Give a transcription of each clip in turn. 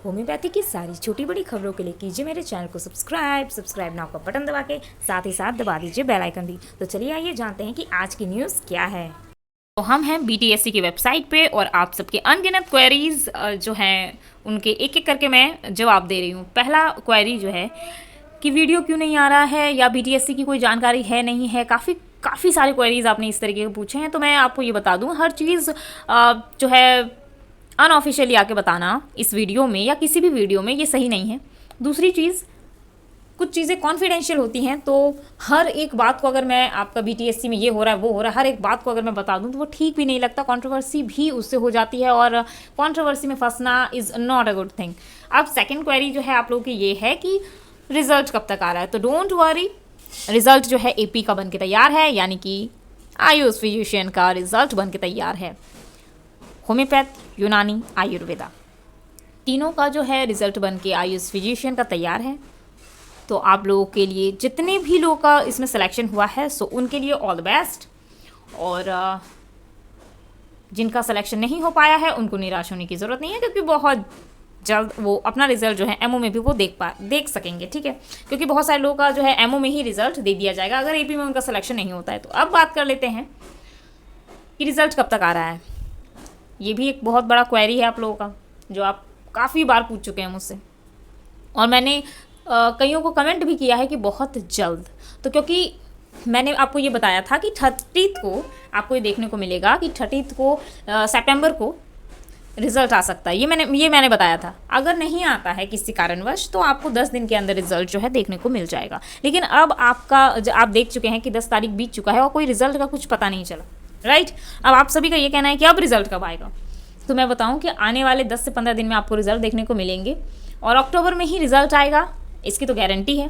Homeopathy की सारी छोटी बड़ी खबरों के लिए कीजिए मेरे चैनल को सब्सक्राइब नाउ का बटन दबा के साथ ही साथ दबा दीजिए बेल आइकन भी। तो चलिए आइए जानते हैं कि आज की न्यूज़ क्या है। तो हम हैं बीटीएससी की वेबसाइट पे और आप सबके अनगिनत क्वेरीज जो हैं उनके एक एक करके मैं जवाब दे रही हूँ। पहला क्वेरी जो है कि वीडियो क्यों नहीं आ रहा है या बीटीएससी की कोई जानकारी है नहीं है, काफ़ी सारे क्वेरीज आपने इस तरीके के पूछे हैं। तो मैं आपको ये बता दूँ, हर चीज़ जो है अनऑफिशियली आके बताना इस वीडियो में या किसी भी वीडियो में ये सही नहीं है। दूसरी चीज़, कुछ चीज़ें कॉन्फिडेंशियल होती हैं, तो हर एक बात को अगर मैं आपका बीटीएससी में ये हो रहा है वो हो रहा है हर एक बात को अगर मैं बता दूं तो वो ठीक भी नहीं लगता, कंट्रोवर्सी भी उससे हो जाती है और कंट्रोवर्सी में फंसना is not a good thing. अब सेकंड क्वेरी जो है आप लोगों की ये है कि रिजल्ट कब तक आ रहा है। तो डोंट वरी, रिजल्ट जो है एपी का बन के तैयार है, यानी कि आयुष फिजिशियन का रिजल्ट बन के तैयार है। होम्योपैथ, यूनानी, आयुर्वेदा तीनों का जो है रिजल्ट बन के आयुष फिजिशियन का तैयार है। तो आप लोगों के लिए, जितने भी लोगों का इसमें सिलेक्शन हुआ है, सो उनके लिए ऑल द बेस्ट। और जिनका सिलेक्शन नहीं हो पाया है उनको निराश होने की ज़रूरत नहीं है, क्योंकि बहुत जल्द वो अपना रिजल्ट जो है एमओ में भी वो देख सकेंगे, ठीक है। क्योंकि बहुत सारे लोगों का जो है एमओ में ही रिजल्ट दे दिया जाएगा अगर एपी में उनका सिलेक्शन नहीं होता है। तो अब बात कर लेते हैं कि रिजल्ट कब तक आ रहा है। ये भी एक बहुत बड़ा क्वेरी है आप लोगों का, जो आप काफ़ी बार पूछ चुके हैं मुझसे, और मैंने कईयों को कमेंट भी किया है कि बहुत जल्द। तो क्योंकि मैंने आपको ये बताया था कि 30 को आपको ये देखने को मिलेगा कि 30 को सितंबर को रिजल्ट आ सकता है। ये मैंने बताया था। अगर नहीं आता है किसी कारणवश तो आपको 10 दिन के अंदर रिजल्ट जो है देखने को मिल जाएगा। लेकिन अब आप देख चुके हैं कि 10 तारीख बीत चुका है और कोई रिजल्ट का कुछ पता नहीं चला, राइट। अब आप सभी का ये कहना है कि अब रिजल्ट कब आएगा। तो मैं बताऊं कि आने वाले 10 से 15 दिन में आपको रिजल्ट देखने को मिलेंगे और अक्टूबर में ही रिजल्ट आएगा, इसकी तो गारंटी है।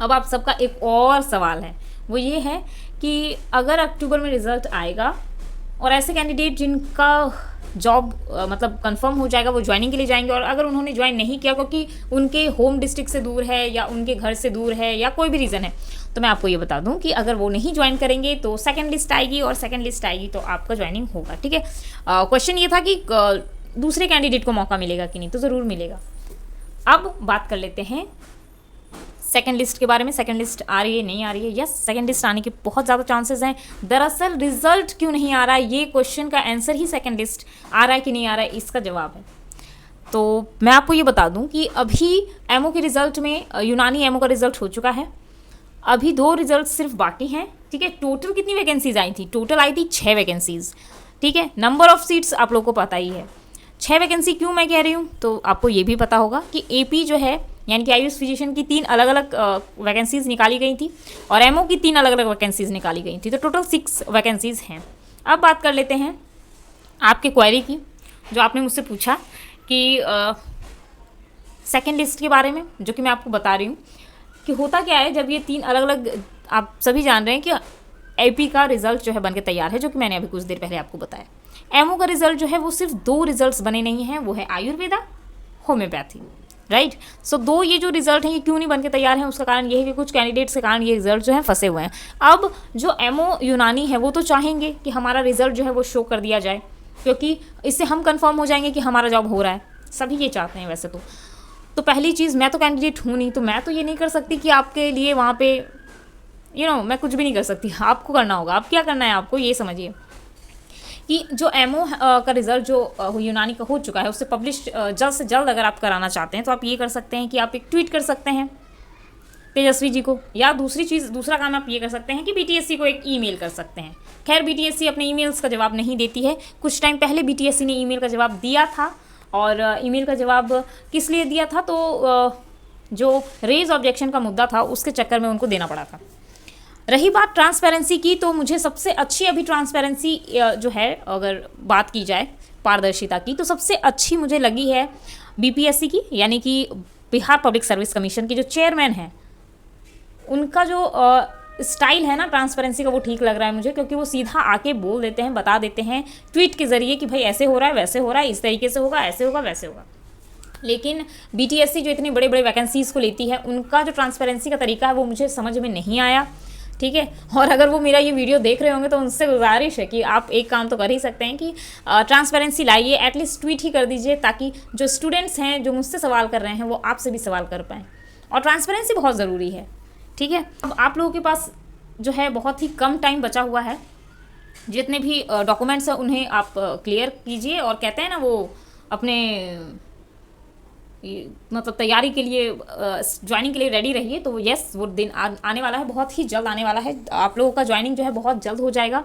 अब आप सबका एक और सवाल है, वो ये है कि अगर अक्टूबर में रिजल्ट आएगा और ऐसे कैंडिडेट जिनका जॉब मतलब कंफर्म हो जाएगा वो ज्वाइनिंग के लिए जाएंगे, और अगर उन्होंने ज्वाइन नहीं किया क्योंकि उनके होम डिस्ट्रिक्ट से दूर है या उनके घर से दूर है या कोई भी रीज़न है, तो मैं आपको ये बता दूं कि अगर वो नहीं ज्वाइन करेंगे तो सेकंड लिस्ट आएगी, और सेकंड लिस्ट आएगी तो आपका ज्वाइनिंग होगा, ठीक है। क्वेश्चन ये था कि दूसरे कैंडिडेट को मौका मिलेगा कि नहीं, तो ज़रूर मिलेगा। अब बात कर लेते हैं सेकंड लिस्ट के बारे में। सेकंड लिस्ट आ रही है, नहीं आ रही है? यस, सेकंड लिस्ट आने के बहुत ज़्यादा चांसेस हैं। दरअसल रिजल्ट क्यों नहीं आ रहा है, ये क्वेश्चन का आंसर ही सेकंड लिस्ट आ रहा है कि नहीं आ रहा है इसका जवाब है। तो मैं आपको ये बता दूं कि अभी एमओ के रिजल्ट में यूनानी एमओ का रिजल्ट हो चुका है, अभी 2 रिजल्ट सिर्फ बाकी हैं, ठीक है। टोटल कितनी वैकेंसीज आई थी? टोटल आई थी 6 वैकेंसीज, ठीक है। नंबर ऑफ सीट्स आप लोगों को पता ही है। 6 वैकेंसी क्यों मैं कह रही हूँ, तो आपको ये भी पता होगा कि एपी जो है यानी कि आयुष फिजिशियन की 3 अलग अलग वैकेंसीज निकाली गई थी और एमओ की 3 अलग अलग वैकेंसीज निकाली गई थी, तो टोटल 6 वैकेंसीज हैं। अब बात कर लेते हैं आपके क्वेरी की, जो आपने मुझसे पूछा कि सेकेंड लिस्ट के बारे में, जो कि मैं आपको बता रही हूँ कि होता क्या है जब ये 3 अलग अलग, आप सभी जान रहे हैं कि एपी का रिजल्ट जो है बनके तैयार है, जो कि मैंने अभी कुछ देर पहले आपको बताया। एमओ का रिजल्ट जो है वो सिर्फ 2 रिजल्ट्स बने नहीं हैं, वो है आयुर्वेदा, होम्योपैथी, राइट। सो 2 ये जो रिजल्ट हैं ये क्यों नहीं बनके तैयार हैं, उसका कारण ये है कि कुछ कैंडिडेट्स के कारण ये रिजल्ट जो है फंसे हुए हैं। अब जो एमओ यूनानी है वो तो चाहेंगे कि हमारा रिजल्ट जो है वो शो कर दिया जाए, क्योंकि इससे हम कंफर्म हो जाएंगे कि हमारा जॉब हो रहा है। सभी ये चाहते हैं वैसे तो पहली चीज़, मैं तो कैंडिडेट हूँ नहीं, तो मैं तो ये नहीं कर सकती कि आपके लिए वहाँ पे मैं कुछ भी नहीं कर सकती। आपको करना होगा। अब क्या करना है आपको, ये समझिए कि जो एमओ का रिजल्ट जो यूनानी का हो चुका है उससे पब्लिश जल्द से जल्द अगर आप कराना चाहते हैं तो आप ये कर सकते हैं कि आप एक ट्वीट कर सकते हैं तेजस्वी जी को, या दूसरा काम आप ये कर सकते हैं कि बीटीएससी को एक ईमेल कर सकते हैं। खैर बीटीएससी अपने ईमेल्स का जवाब नहीं देती है। कुछ टाइम पहले बीटीएससी ने ईमेल का जवाब दिया था, और ईमेल का जवाब किस लिए दिया था, तो जो रेज ऑब्जेक्शन का मुद्दा था उसके चक्कर में उनको देना पड़ा था। रही बात ट्रांसपेरेंसी की, तो मुझे सबसे अच्छी अभी ट्रांसपेरेंसी जो है, अगर बात की जाए पारदर्शिता की, तो सबसे अच्छी मुझे लगी है बीपीएससी की, यानी कि बिहार पब्लिक सर्विस कमीशन की जो चेयरमैन हैं, उनका जो स्टाइल है ना ट्रांसपेरेंसी का, वो ठीक लग रहा है मुझे, क्योंकि वो सीधा आके बोल देते हैं, बता देते हैं ट्वीट के ज़रिए कि भाई ऐसे हो रहा है, वैसे हो रहा है, इस तरीके से होगा, ऐसे होगा, वैसे होगा। लेकिन बीटीएससी जो इतनी बड़े बड़े वैकेंसीज़ को लेती है, उनका जो ट्रांसपेरेंसी का तरीका है वो मुझे समझ में नहीं आया। ठीक है। और अगर वो मेरा ये वीडियो देख रहे होंगे तो उनसे गुजारिश है कि आप एक काम तो कर ही सकते हैं कि ट्रांसपेरेंसी लाइए, एटलीस्ट ट्वीट ही कर दीजिए, ताकि जो स्टूडेंट्स हैं जो मुझसे सवाल कर रहे हैं वो आपसे भी सवाल कर पाएँ। और ट्रांसपेरेंसी बहुत ज़रूरी है, ठीक है। अब आप लोगों के पास जो है बहुत ही कम टाइम बचा हुआ है, जितने भी डॉक्यूमेंट्स हैं उन्हें आप क्लियर कीजिए, और कहते हैं ना वो अपने मतलब तैयारी के लिए, ज्वाइनिंग के लिए रेडी रहिए। तो यस, वो दिन आने वाला है, बहुत ही जल्द आने वाला है। आप लोगों का ज्वाइनिंग जो है बहुत जल्द हो जाएगा।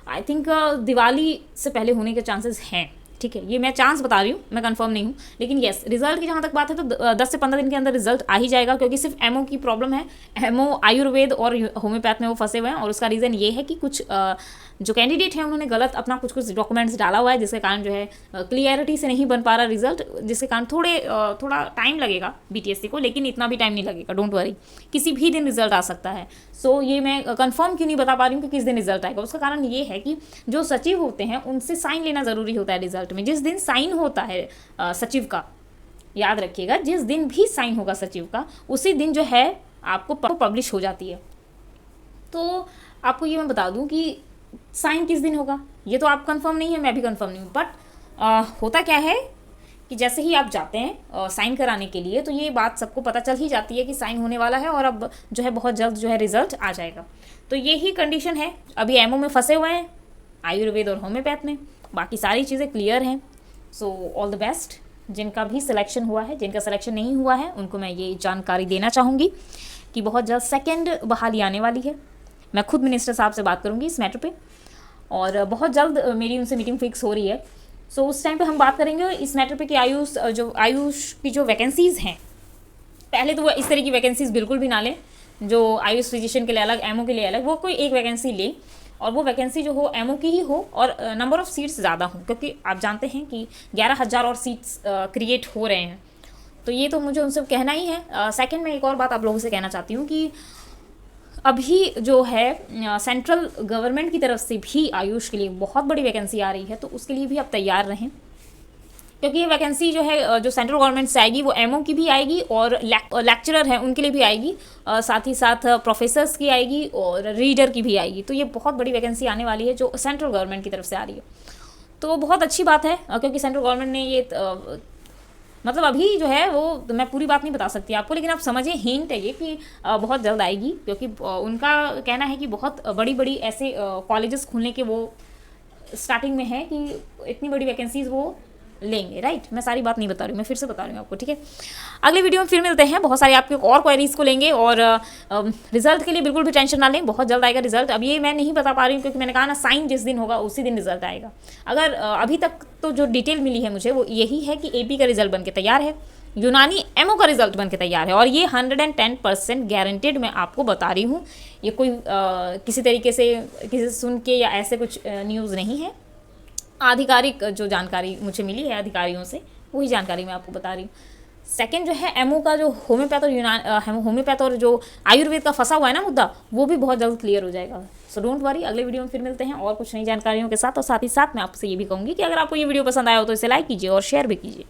आई थिंक दिवाली से पहले होने के चांसेस हैं, ठीक है। ये मैं चांस बता रही हूँ, मैं कंफर्म नहीं हूँ, लेकिन येस, रिजल्ट की जहाँ तक बात है तो 10 से 15 दिन के अंदर रिजल्ट आ ही जाएगा, क्योंकि सिर्फ एमओ की प्रॉब्लम है। एमओ आयुर्वेद और होम्योपैथ में वो फंसे हुए हैं, और उसका रीज़न ये है कि कुछ जो कैंडिडेट हैं उन्होंने गलत अपना कुछ डॉक्यूमेंट्स डाला हुआ है, जिसके कारण जो है क्लियरिटी से नहीं बन पा रहा रिजल्ट, जिसके कारण थोड़ा टाइम लगेगा बीटीएससी को, लेकिन इतना भी टाइम नहीं लगेगा, डोंट वरी, किसी भी दिन रिजल्ट आ सकता है। सो ये मैं कंफर्म क्यों नहीं बता पा रही हूँ कि किस दिन रिजल्ट आएगा, उसका कारण ये है कि जो सचिव होते हैं उनसे साइन लेना ज़रूरी होता है रिजल्ट में। जिस दिन साइन होता है सचिव का, याद रखिएगा, जिस दिन भी साइन होगा सचिव का, उसी दिन जो है आपको पब्लिश हो जाती है। तो आपको ये मैं बता दूं कि साइन किस दिन होगा ये तो आप कंफर्म नहीं है, मैं भी कंफर्म नहीं हूँ, बट होता क्या है कि जैसे ही आप जाते हैं साइन कराने के लिए, तो ये बात सबको पता चल ही जाती है कि साइन होने वाला है, और अब जो है बहुत जल्द जो है रिजल्ट आ जाएगा। तो ये ही कंडीशन है, अभी एमओ में फंसे हुए हैं, आयुर्वेद और होम्योपैथ में, बाकी सारी चीज़ें क्लियर हैं। सो ऑल द बेस्ट, जिनका भी सिलेक्शन हुआ है, जिनका सिलेक्शन नहीं हुआ है उनको मैं ये जानकारी देना चाहूँगी कि बहुत जल्द सेकेंड बहाली आने वाली है। मैं खुद मिनिस्टर साहब से बात करूँगी इस मैटर पे, और बहुत जल्द मेरी उनसे मीटिंग फिक्स हो रही है। सो उस टाइम पे हम बात करेंगे इस मैटर पे कि आयुष की जो वैकेंसीज़ हैं, पहले तो वो इस तरह की वैकेंसीज़ बिल्कुल भी ना लें जो आयुष फिजिशियन के लिए अलग, एमओ के लिए अलग, वो कोई एक वैकेंसी ले, और वो वैकेंसी जो हो एमओ की ही हो, और नंबर ऑफ़ सीट्स ज़्यादा हो, क्योंकि आप जानते हैं कि 11,000 और सीट्स क्रिएट हो रहे हैं। तो ये तो मुझे उनसे कहना ही है। सेकंड में एक और बात आप लोगों से कहना चाहती हूँ कि अभी जो है सेंट्रल गवर्नमेंट की तरफ से भी आयुष के लिए बहुत बड़ी वैकेंसी आ रही है, तो उसके लिए भी आप तैयार रहें, क्योंकि ये वैकेंसी जो है जो सेंट्रल गवर्नमेंट से आएगी वो एमओ की भी आएगी, और लेक्चरर हैं उनके लिए भी आएगी, साथ ही साथ प्रोफेसर्स की आएगी, और रीडर की भी आएगी। तो ये बहुत बड़ी वैकेंसी आने वाली है जो सेंट्रल गवर्नमेंट की तरफ से आ रही है। तो बहुत अच्छी बात है, क्योंकि सेंट्रल गवर्नमेंट ने ये मतलब अभी जो है वो तो मैं पूरी बात नहीं बता सकती आपको, लेकिन आप समझिए हिंट है ये कि बहुत जल्द आएगी, क्योंकि उनका कहना है कि बहुत बड़ी बड़ी ऐसे कॉलेजेस खुलने के वो स्टार्टिंग में है कि इतनी बड़ी वैकेंसीज वो लेंगे, राइट। मैं सारी बात नहीं बता रही हूँ, मैं फिर से बता रही हूँ आपको, ठीक है। अगले वीडियो में फिर मिलते हैं, बहुत सारे आपके और क्वेरीज को लेंगे, और रिजल्ट के लिए बिल्कुल भी टेंशन ना लें, बहुत जल्द आएगा रिजल्ट। अब ये मैं नहीं बता पा रही हूँ, क्योंकि मैंने कहा ना साइन जिस दिन होगा उसी दिन रिजल्ट आएगा। अगर अभी तक तो जो डिटेल मिली है मुझे वो यही है कि एपी का रिजल्ट बन के तैयार है, यूनानी एमओ का रिजल्ट बन के तैयार है, और ये 110% गारंटेड मैं आपको बता रही हूँ। ये कोई किसी तरीके से किसी से सुन के या ऐसे कुछ न्यूज़ नहीं है, आधिकारिक जो जानकारी मुझे मिली है अधिकारियों से वही जानकारी मैं आपको बता रही हूँ। सेकंड जो है एमओ का जो होम्योपैथ और जो आयुर्वेद का फंसा हुआ है ना मुद्दा, वो भी बहुत जल्द क्लियर हो जाएगा। सो डोंट वरी, अगले वीडियो में फिर मिलते हैं और कुछ नई जानकारियों के साथ। और साथ ही साथ मैं आपसे ये भी कहूँगी कि अगर आपको ये वीडियो पसंद आया हो तो इसे लाइक कीजिए और शेयर भी कीजिए।